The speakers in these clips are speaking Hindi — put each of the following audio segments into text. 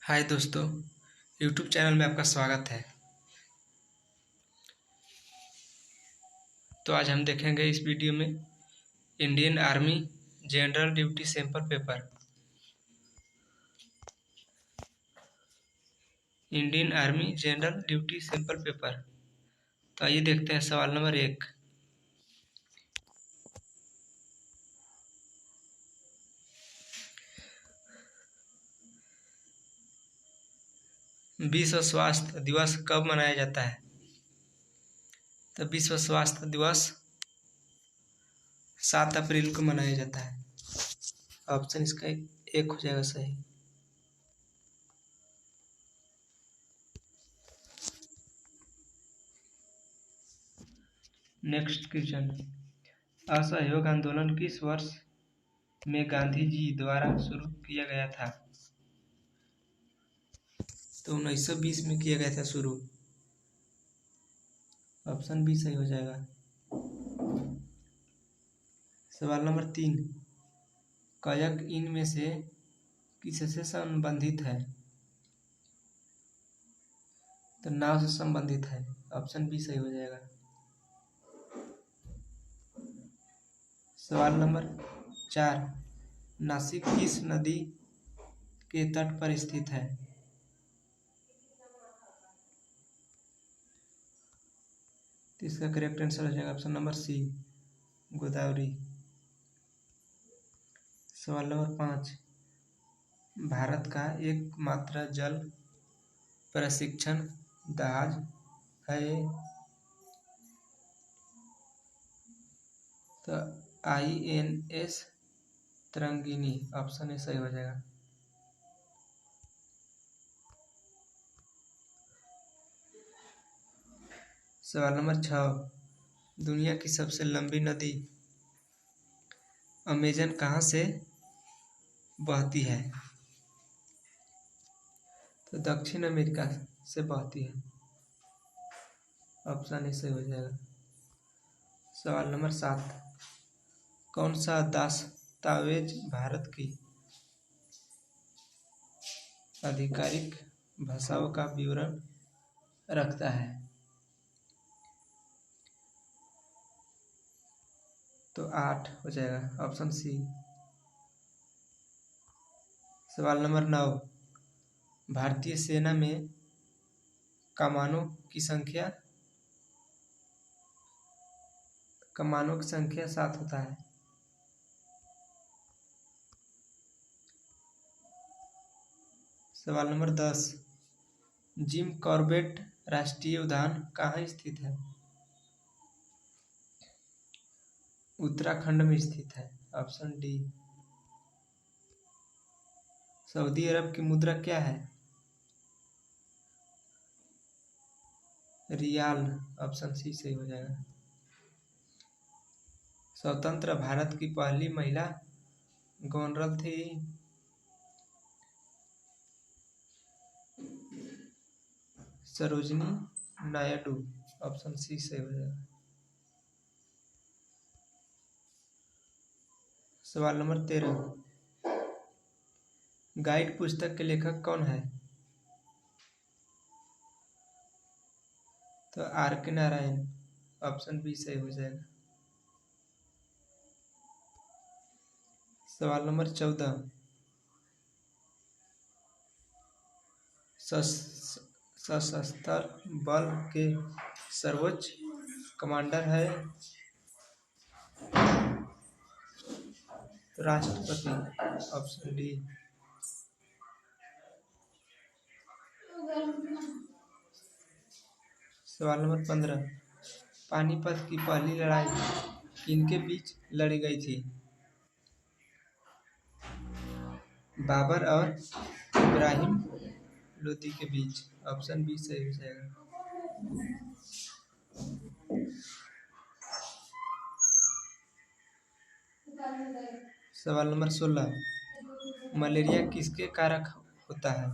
हाय दोस्तों, यूट्यूब चैनल में आपका स्वागत है। तो आज हम देखेंगे इस वीडियो में Indian army general duty sample paper. Indian army general duty sample paper. तो आइए देखते हैं सवाल नंबर 1। विश्व स्वास्थ्य दिवस कब मनाया जाता है? तो विश्व स्वास्थ्य दिवस 7 अप्रैल को मनाया जाता है। ऑप्शन इसका एक हो जाएगा सही। नेक्स्ट क्वेश्चन, असहयोग आंदोलन किस वर्ष में गांधी जी द्वारा शुरू किया गया था? तो 1920 में किया गया था शुरू। ऑप्शन बी सही हो जाएगा। सवाल नंबर 3, कायक इनमें से किससे संबंधित है? तो नाव से संबंधित है। ऑप्शन बी सही हो जाएगा। सवाल नंबर 4, नासिक किस नदी के तट पर स्थित है? तो इसका करेक्ट आंसर हो जाएगा ऑप्शन नंबर सी, गोदावरी। सवाल नंबर 5, भारत का एकमात्र जल प्रशिक्षण जहाज है? तो INS तरंगिनी। ऑप्शन ए सही हो जाएगा। सवाल नंबर 6, दुनिया की सबसे लंबी नदी अमेजन कहाँ से बहती है? तो दक्षिण अमेरिका से बहती है। ऑप्शन ए सही हो जाएगा। सवाल नंबर 7, कौन सा दस्तावेज भारत की आधिकारिक भाषाओं का विवरण रखता है? तो 8 हो जाएगा। Option C. सवाल नंबर 9, भारतीय सेना में कमानों की संख्या 7 होता है। सवाल नंबर 10, जिम कॉर्बेट राष्ट्रीय उद्यान कहाँ स्थित है? उत्तराखंड में स्थित है। Option D. सऊदी अरब की मुद्रा क्या है? रियाल। ऑप्शन सी सही हो जाएगा। स्वतंत्र भारत की पहली महिला गवर्नर थी? सरोजनी नायडू। ऑप्शन सी सही हो जाएगा। सवाल नंबर 13, गाइड पुस्तक के लेखक कौन है? तो RK नारायण। ऑप्शन बी सही हो जाएगा। सवाल नंबर 14, सशस्त्र बल के सर्वोच्च कमांडर है? तो राष्ट्रपति। Option D. सवाल नंबर 15, पानीपत की पहली लड़ाई किनके बीच लड़ी गई थी? बाबर और इब्राहिम लोदी के बीच। ऑप्शन बी सही हो जाएगा। सवाल नंबर 16, मलेरिया किसके कारक होता है?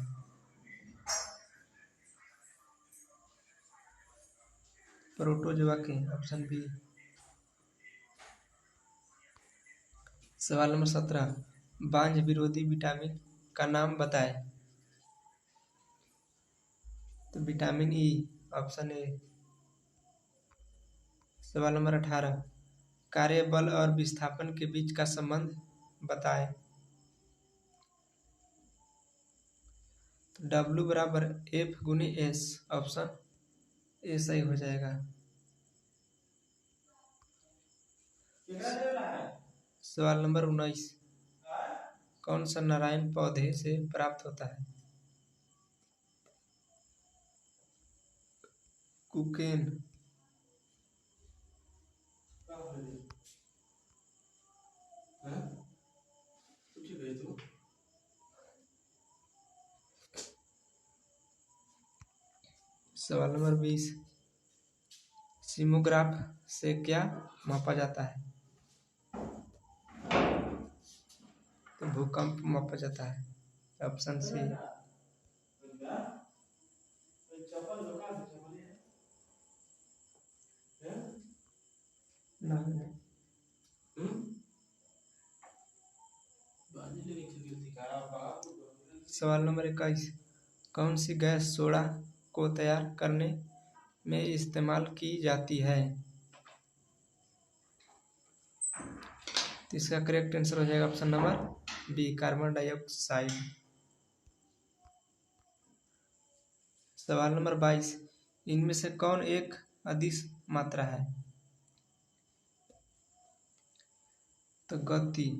प्रोटोजोआ के। Option B. सवाल नंबर 17, बांझ विरोधी विटामिन का नाम बताएं। तो विटामिन ई, ऑप्शन ए। सवाल नंबर 18, कार्य बल और विस्थापन के बीच का संबंध बताएं। तो W बराबर F गुनी S, ऑप्शन ए सही हो जाएगा। सवाल नंबर 19, कौन सा नारायण पौधे से प्राप्त होता है? कुकेन। सवाल नंबर 20, सीमोग्राफ से क्या मापा जाता है? तो भूकंप मापा जाता है, ऑप्शन सी। सवाल नंबर 21, कौन सी गैस सोडा को तैयार करने में इस्तेमाल की जाती है? तो इसका करेक्ट आंसर हो जाएगा option number B, carbon dioxide. सवाल नंबर 22, इनमें से कौन एक अदिश मात्रा है? तो गति।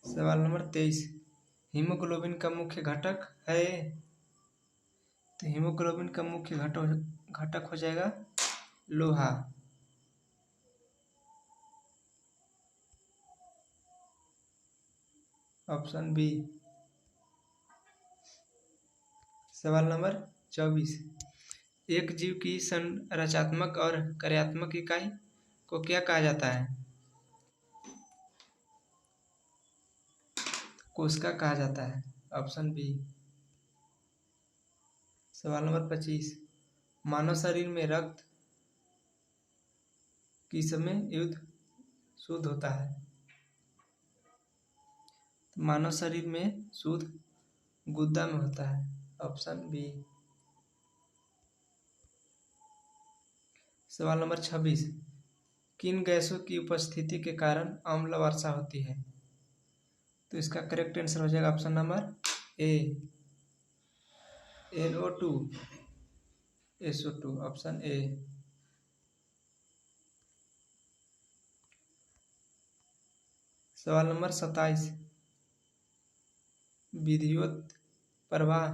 सवाल नंबर 23, हीमोग्लोबिन का मुख्य घटक है? तो हीमोग्लोबिन का मुख्य घटक हो जाएगा लोहा, ऑप्शन बी। सवाल नंबर 24, एक जीव की संरचनात्मक और कार्यात्मक इकाई को क्या कहा जाता है? कोशिका कहा जाता है, ऑप्शन बी। सवाल नंबर 25, मानव शरीर में रक्त किस समय शुद्ध होता है? मानव शरीर में शुद्ध गुदा में होता है, ऑप्शन बी। सवाल नंबर 26, किन गैसों की उपस्थिति के कारण अम्ल वर्षा होती है? तो इसका करेक्ट आंसर हो जाएगा option number A, NO2, SO2, option A. सवाल नंबर 27, विद्युत प्रवाह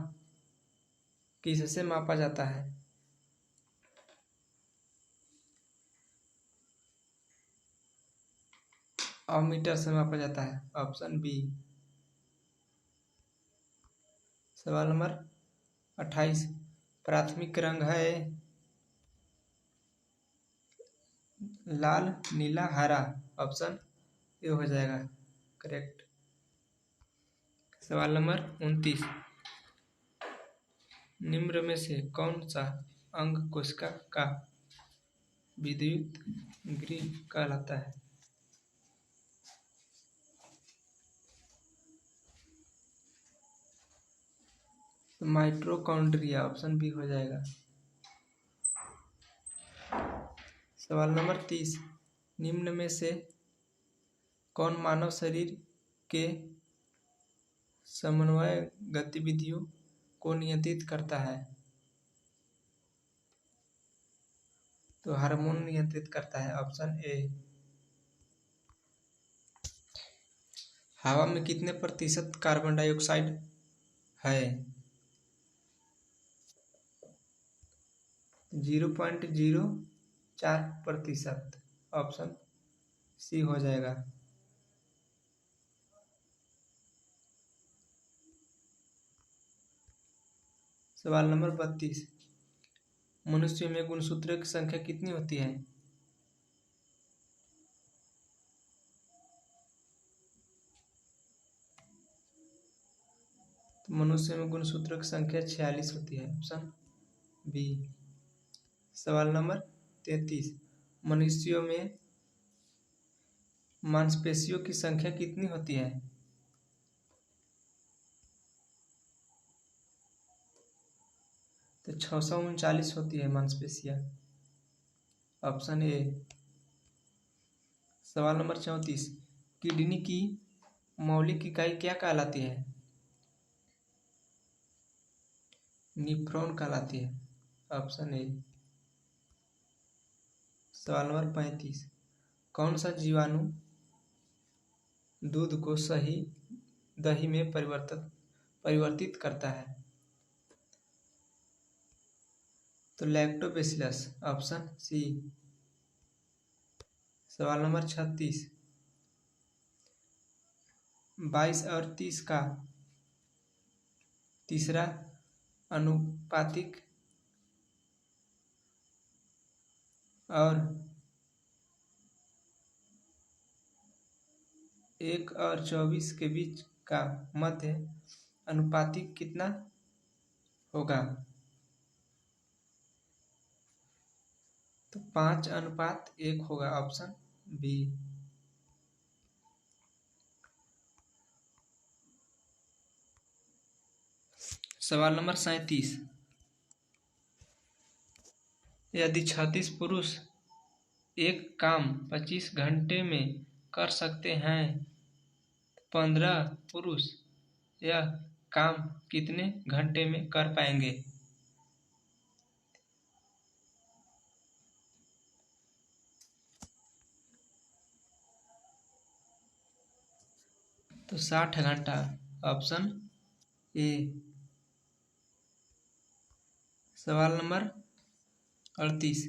किससे मापा जाता है? अमीटर से मापा जाता है, ऑप्शन बी। सवाल नंबर 28, प्राथमिक रंग है लाल, नीला, हरा, ऑप्शन ए हो जाएगा करेक्ट। सवाल नंबर 29, निम्न में से कौन सा अंग कोशिका का विद्युत गृह कहलाता है? तो माइटोकॉन्ड्रिया, ऑप्शन बी हो जाएगा। सवाल नंबर 30, निम्न में से कौन मानव शरीर के समन्वय गतिविधियों को नियंत्रित करता है? तो हार्मोन नियंत्रित करता है, ऑप्शन ए। हवा में कितने प्रतिशत कार्बन डाइऑक्साइड है? 0.04%, ऑप्शन सी हो जाएगा। सवाल नंबर 32, मनुष्य में गुणसूत्रों की संख्या कितनी होती है? तो मनुष्य में गुणसूत्रों की संख्या 46 होती है, ऑप्शन बी। सवाल नंबर 33, मनुष्यों में मांसपेशियों की संख्या कितनी होती है? तो 639 होती है मांसपेशियां। Option A. सवाल नंबर 34, किडनी की मौलिक इकाई क्या कहलाती है? निफ्रॉन कहलाती है। Option A. सवाल नंबर 35, कौन सा जीवाणु दूध को सही दही में परिवर्तित करता है? तो लैक्टोबैसिलस। Option C. सवाल नंबर 36, 22 और 30 का तीसरा अनुपातिक और 1 और 24 के बीच का मध्य अनुपातिक कितना होगा? तो 5:1 होगा। Option B. सवाल नंबर 37, यदि 36 पुरुष एक काम 25 घंटे में कर सकते हैं, 15 पुरुष यह काम कितने घंटे में कर पाएंगे? तो 60 घंटा। Option A. सवाल नंबर 38,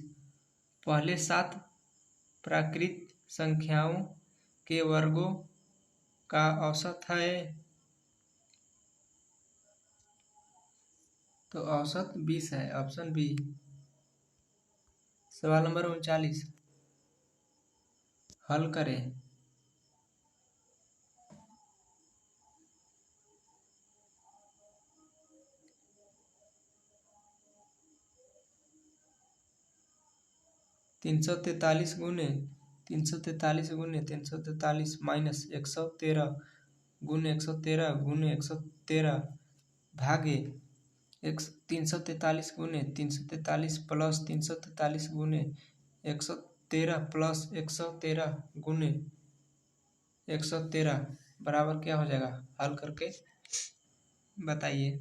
पहले 7 प्राकृत संख्याओं के वर्गों का औसत है? तो औसत 20 है। Option B. सवाल नंबर 39, हल करें। 343 गुने 343 माइनस 113 गुने 113 गुने 113 भागे 343 गुने 343 प्लस 343 गुने 113 प्लस 113 गुने 113 बराबर क्या हो जाएगा? हल करके बताइए।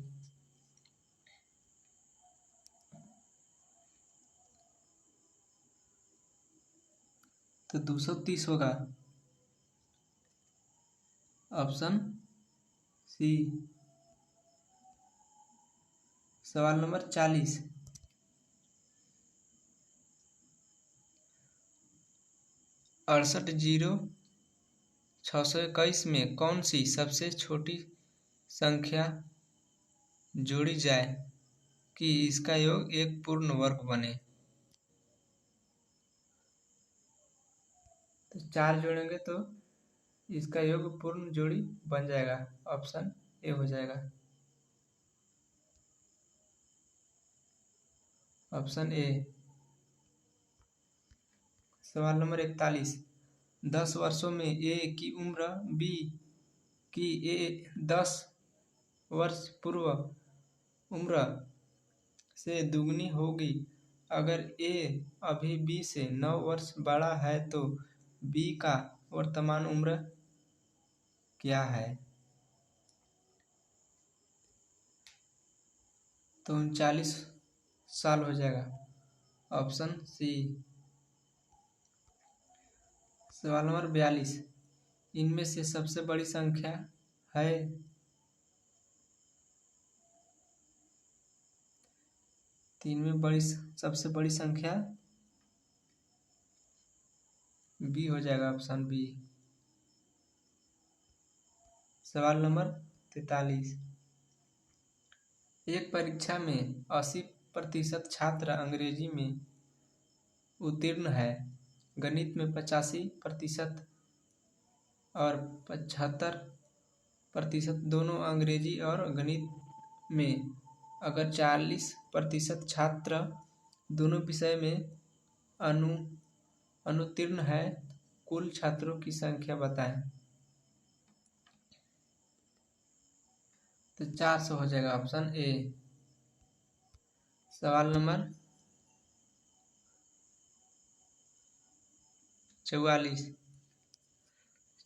तो 230 होगा। Option C. सवाल नंबर 40, 68,0,621 में कौन सी सबसे छोटी संख्या जोड़ी जाए कि इसका योग एक पूर्ण वर्ग बने? तो 4 जोड़ेंगे तो इसका योग पूर्ण जोड़ी बन जाएगा। ऑप्शन ए हो जाएगा। Option A. सवाल नंबर 41, 10 वर्षों में ए की उम्र बी की 10 वर्ष पूर्व उम्र से दुगनी होगी। अगर ए अभी बी से 9 वर्ष बड़ा है तो बी का वर्तमान उम्र क्या है? तो 39 साल हो जाएगा। Option C. सवाल नंबर 42, इनमें से सबसे बड़ी संख्या है? तीन में सबसे बड़ी संख्या बी हो जाएगा। Option B. सवाल नंबर 43, एक परीक्षा में 80% छात्र अंग्रेजी में उत्तीर्ण है, गणित में 85% और 75% दोनों अंग्रेजी और गणित में अगर 40% छात्र दोनों विषय में अनुत्तीर्ण है, कुल छात्रों की संख्या बताएं। तो 400 हो जाएगा ऑप्शन ए। सवाल नंबर 44,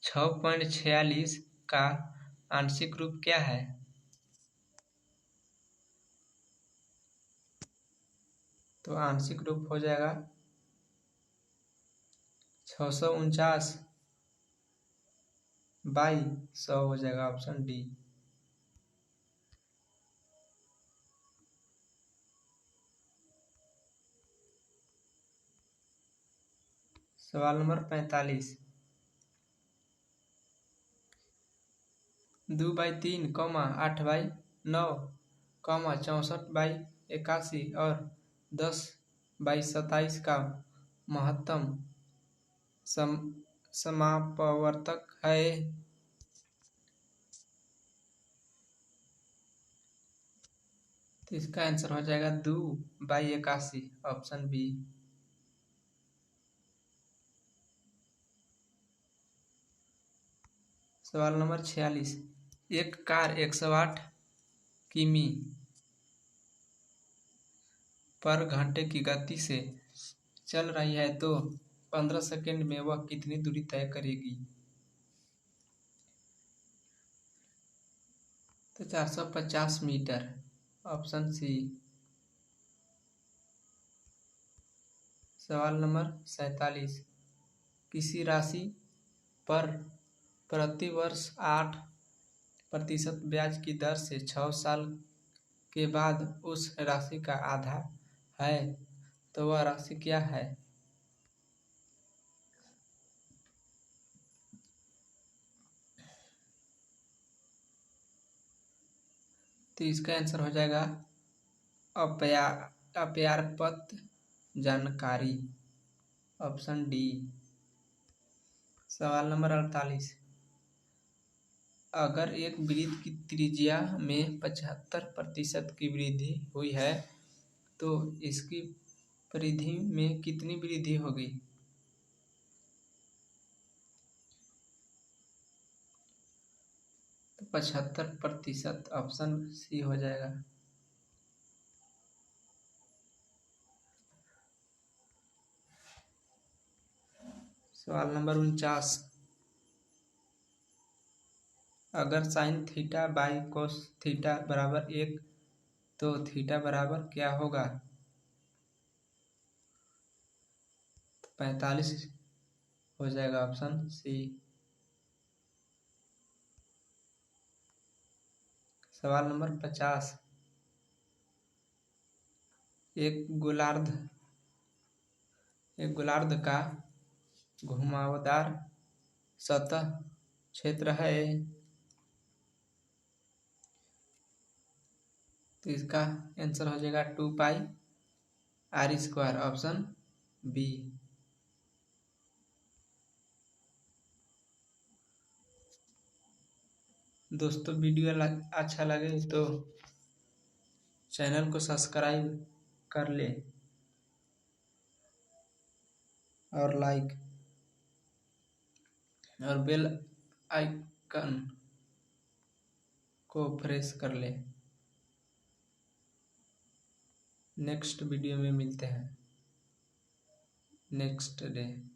6.46 का आंशिक रूप क्या है? तो आंशिक रूप हो जाएगा 649/100 हो जाएगा ऑप्शन डी। सवाल नंबर 45, 2/3, 8/9, 64/81 और 10/27 का महत्तम समापवर्तक है। तो इसका आंसर हो जाएगा 2/81 ऑप्शन बी। सवाल नंबर 46, एक कार 108 किमी पर घंटे की गति से चल रही है तो 15 सेकंड में वह कितनी दूरी तय करेगी? तो 450 मीटर ऑप्शन सी। सवाल नंबर 47, किसी राशि पर प्रति वर्ष 8% ब्याज की दर से 6 साल के बाद उस राशि का आधा है तो वह राशि क्या है? तो इसका आंसर हो जाएगा अपर्याप्त जानकारी ऑप्शन डी। सवाल नंबर 48, अगर एक वृत्त की त्रिज्या में 75% की वृद्धि हुई है तो इसकी परिधि में कितनी वृद्धि होगी? तो 75% ऑप्शन सी हो जाएगा। सवाल नंबर 49, अगर sine theta by cos theta बराबर 1 तो थीटा बराबर क्या होगा? 45 हो जाएगा ऑप्शन सी। सवाल नंबर 50, एक गोलार्ध का घुमावदार सतह क्षेत्र है तो इसका आंसर हो जाएगा 2πr² ऑप्शन बी। दोस्तों वीडियो अच्छा लगे तो चैनल को सब्सक्राइब कर ले और लाइक और बेल आइकन को प्रेस कर ले। नेक्स्ट वीडियो में मिलते हैं नेक्स्ट डे।